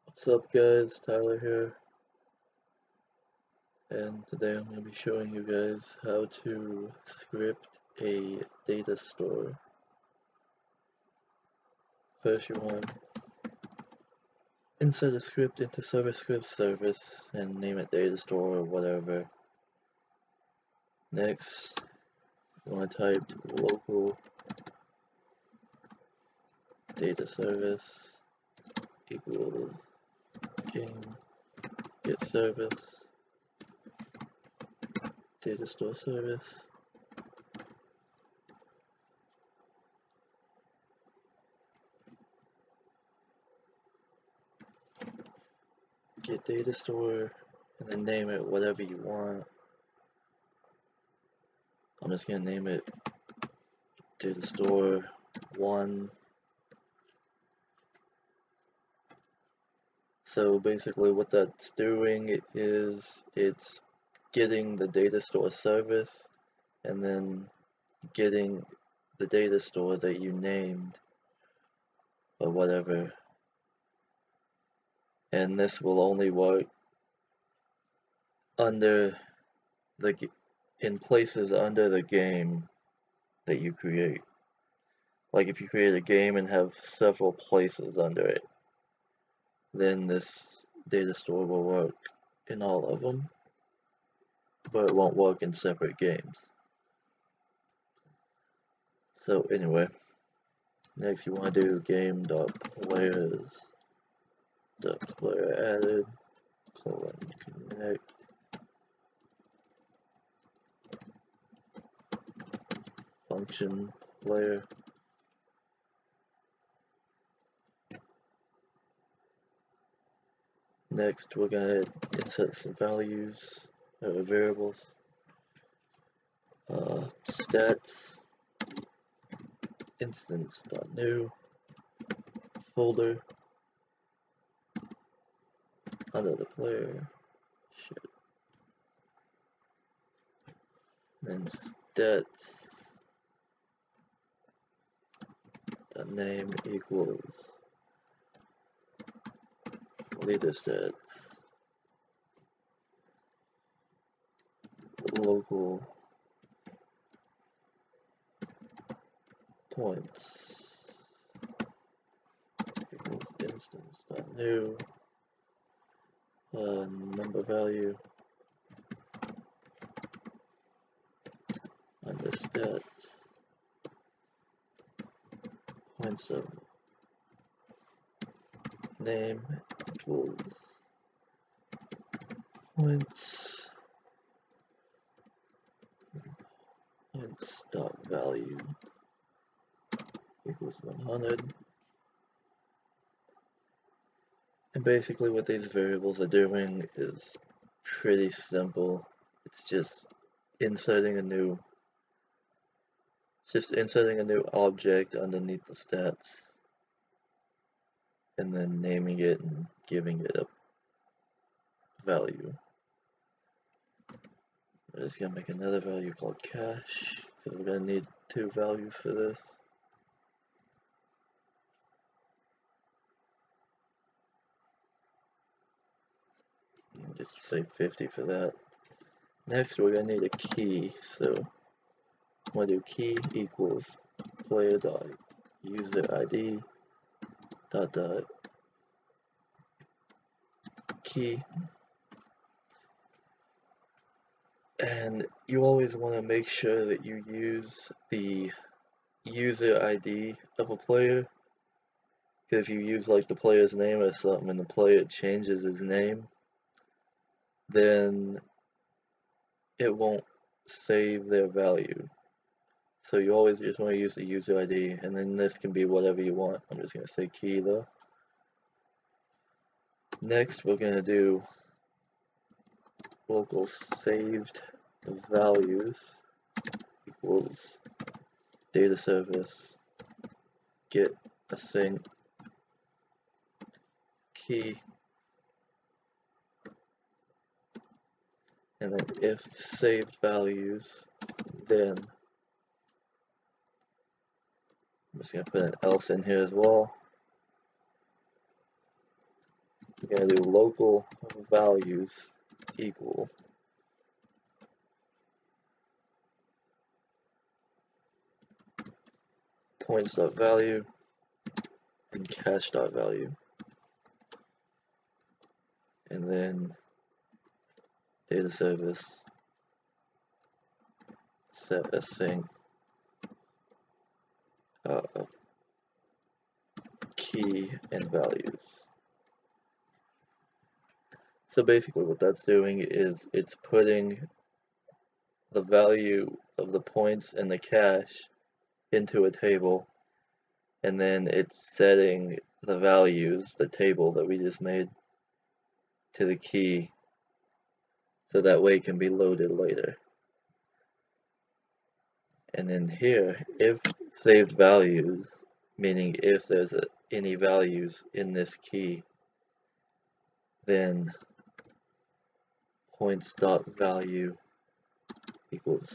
What's up guys, Tyler here, and today I'm going to be showing you guys how to script a data store. First you want to insert a script into ServerScript service and name it DataStore or whatever. Next, you want to type local data service equals game get service data store service. Get data store and then name it whatever you want. I'm just gonna name it data store 1. So basically what that's doing is it's getting the data store service and then getting the data store that you named or whatever, and this will only work under the in places under the game that you create. Like if you create a game and have several places under it, then this data store will work in all of them, but it won't work in separate games. So anyway, next you want to do game.players.player added :connect function player. Next we're going to insert some values, variables, stats, instance.new, folder, under the player, then stats, the name equals leader stats, local points equals instance.new, number value under stats, points of name equals points dot value equals 100. And basically what these variables are doing is pretty simple. It's just inserting a new object underneath the stats and then naming it and giving it a value. I'm just gonna make another value called cache because we're gonna need 2 values for this. Just say 50 for that. Next we're gonna need a key, so I'm gonna do key equals player.user_id dot key, and you always want to make sure that you use the user ID of a player, because if you use like the player's name or something and the player changes his name, then it won't save their value. So you always just want to use the user ID, and then this can be whatever you want. I'm just going to say key though. Next we're going to do local saved values equals data service get async key, and then if saved values, then I'm just going to put an else in here as well. we're going to do local values equal points.value and cache.value, and then data service set async key and values. So basically what that's doing is it's putting the value of the points and the cache into a table, and then it's setting the values, the table that we just made, to the key, so that way it can be loaded later. And then here, if saved values, meaning if there's any values in this key, then points.value equals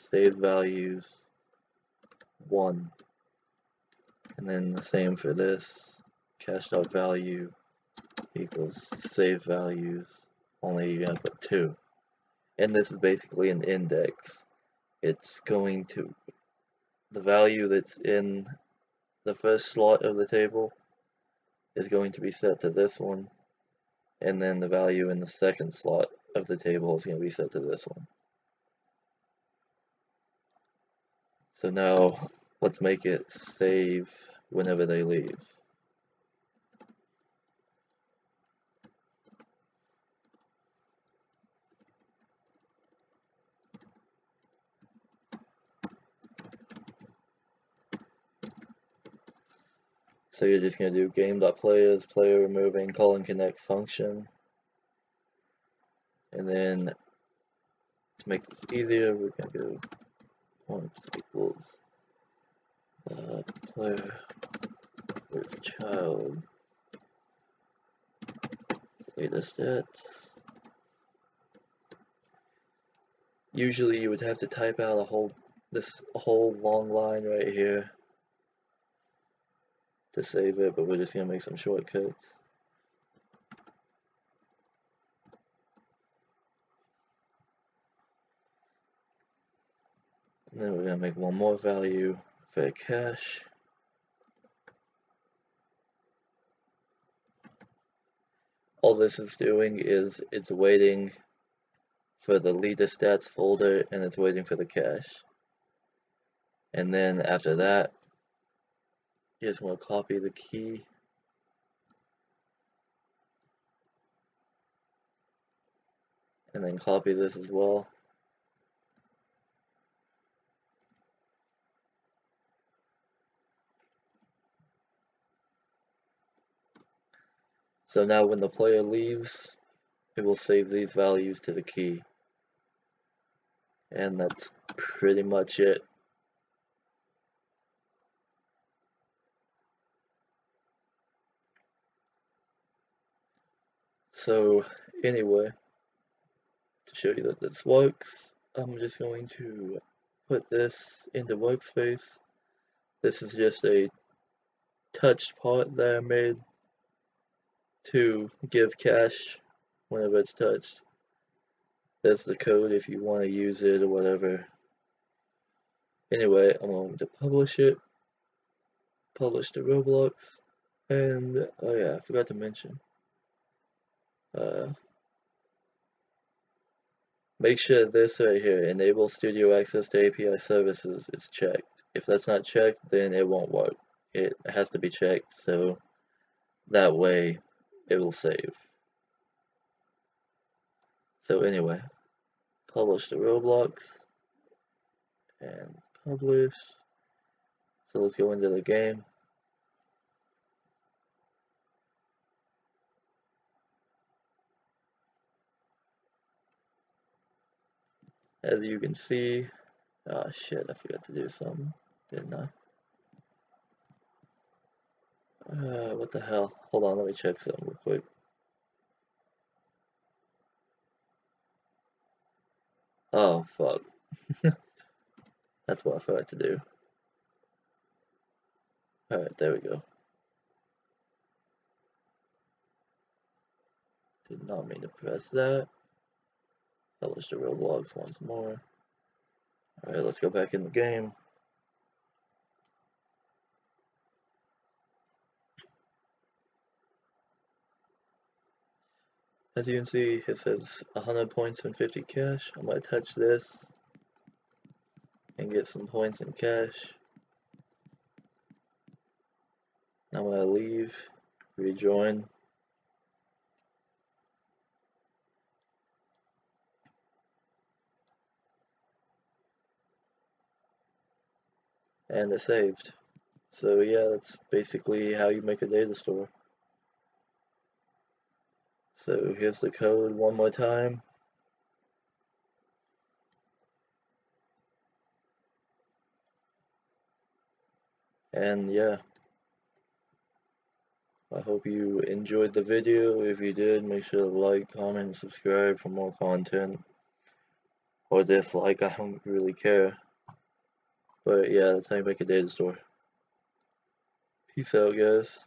saved values 1. And then the same for this, cache.value equals saved values, only you're gonna put 2. And this is basically an index. It's going to, the value that's in the first slot of the table is going to be set to this one, and then the value in the second slot of the table is going to be set to this one. So now let's make it save whenever they leave. So you're just going to do game.players, player removing, calling connect function. And then to make this easier, we're going to go points equals player with child data stats. Usually you would have to type out this whole long line right here to save it, but we're just going to make some shortcuts. And then we're going to make one more value for cache. All this is doing is it's waiting for the leader stats folder, and it's waiting for the cache. And then after that, you just want to copy the key and then copy this as well. So now when the player leaves, it will save these values to the key. And that's pretty much it. So anyway, to show you that this works, I'm just going to put this into workspace. This is just a touched part that I made to give cache whenever it's touched. There's the code if you want to use it or whatever. Anyway, I'm going to publish it, publish to Roblox, and oh yeah, I forgot to mention. Make sure this right here, enable studio access to API services, is checked. If that's not checked, then it won't work. It has to be checked, so that way it will save. So anyway, publish to Roblox, and publish. So let's go into the game. As you can see, oh shit, I forgot to do something, didn't I? What the hell? Hold on, let me check something real quick. Oh, fuck. That's what I forgot to do. Alright, there we go. Did not mean to press that. Publish the Roblox once more. Alright, let's go back in the game. As you can see, it says 100 points and 50 cash. I'm going to touch this and get some points in cash. I'm going to leave, rejoin. And it saved. So yeah, that's basically how you make a data store. So here's the code one more time. And yeah, I hope you enjoyed the video. If you did, make sure to like, comment, and subscribe for more content. Or dislike, I don't really care. But yeah, that's how you make a data store. Peace out, guys.